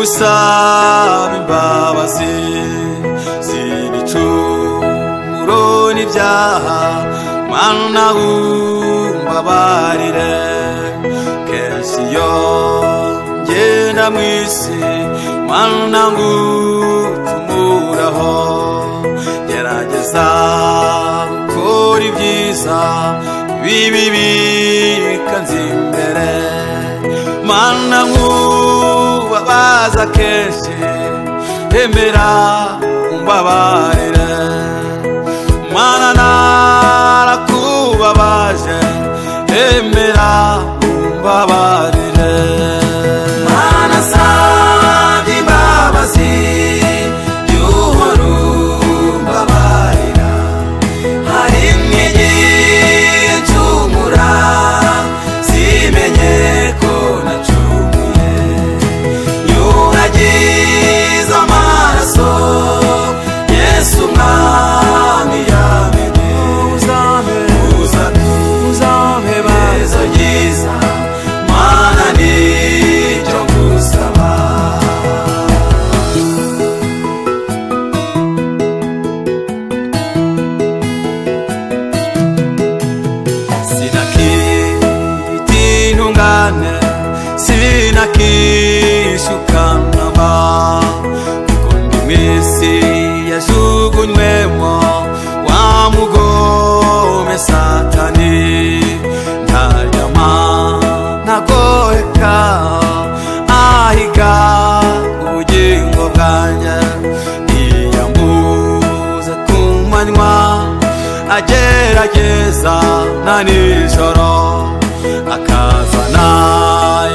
ngusaba imbabazi z'ibicumuro n'ibyaha mana umbabarire kenshi iyo ngenda mw'isi mana ngucumuraho gerageza gukora ibyiza bibi bikanza imbere mana ngubabaza kenshi emera umbabarire mana narakubabaje emera umbabarire mana nsabye imbabazi y'uhora umbabarira hari n'igihe ncumura simenye ko nacumuye nyuragiza amaraso Yesu umwami yamenye uzampe bezo ryiza mana nicyo ngusaba sinakita intungane sinakishukanama kuko ndi mw'isi yajugunywemo wa mugome satani ntaryama ntagoheka ahiga ubugingo bwanjye iyambuza ku manywa agerageza na nijoro akazana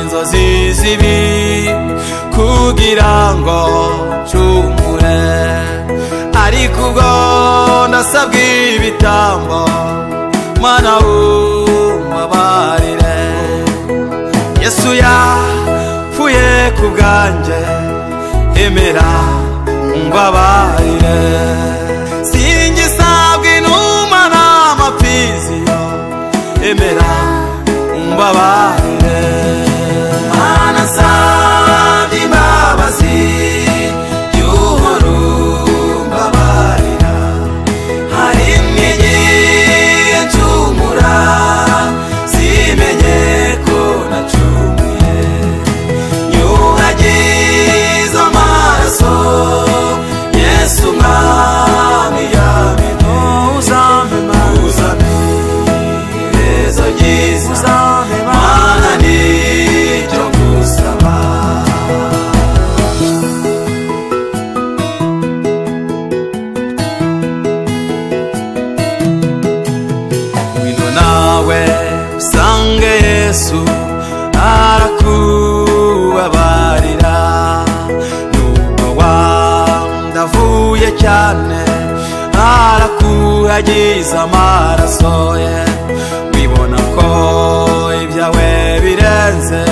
inzozi zibi kugira ngo ncumure ariko ubwo ndasabwa ibitambo mana umbabarire Yesu yapfuye ku bwanjye emera umbabarire singisabwa inuma n'amapfizi emera umbabarire mana nsabye imbabazi y'uhora umbabarira hari n'igihe ncumura simenye ko nacumuye nyuragiza amaraso Yesu umwami yamenye uzampe bezo ryiza mana nicyo ngusaba ngwino nawe usange Yesu arakubabarira nubwo wandavuye cyane arakuhagiza amaraso ye wibona ko ibyawe birenze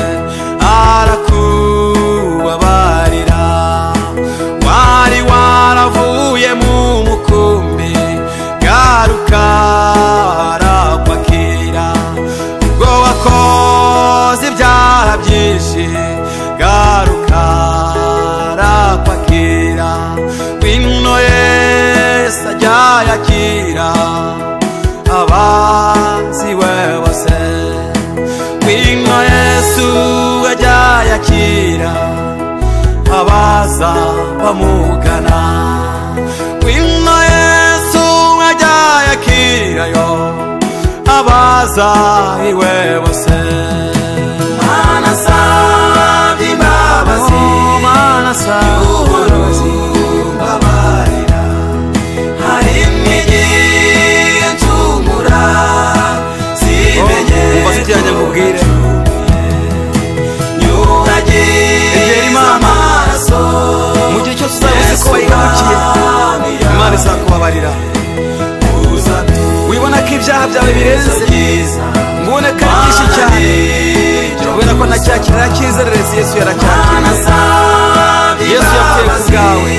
arakubabarira wari waravuye mu mukumbi garuka arakwakira ubwo wakoze ibyaha byinshi garuka arakwakira ngwino Yesu ajya yakira abaziwe bose ngwino Yesu ajya yakira abaza bamugana ngwino Yesu ajya yakirayo abaza iwe bose mana nsabye imbabazi y'uhora umbabarira hari n'igihe ncumura simenye nkubwire nyuragiza amaraso mu gihe cyose uzaba uzi ko wayigarukiye Imana izakubabarira wibona ko ibyaha byawe birenze ngubone ko ari byinshi cyane kubera ko nacyakira cyizererezi Yesu yaracyakira Yesu yapfuye ku bwawe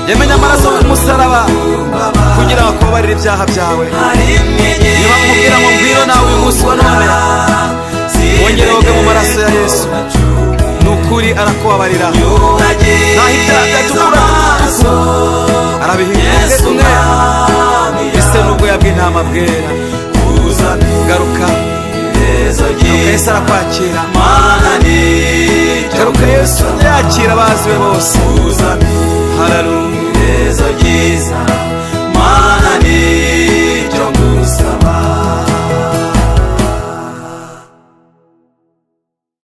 yamenye amaraso ku musaraba kugira ngo akubabarire ibyaha byawe niba nkubwira ngo ngwino nawe uyu munsi wa none wongere woge mu maraso ya Yesu nukuri by'ukuri arakubabarira naho ibyaha byatukura arabihindura umwe bise n'ubwoya bw'intama bwera garuka Yesu arakwakira garuka Yesu yakira abaziwe bose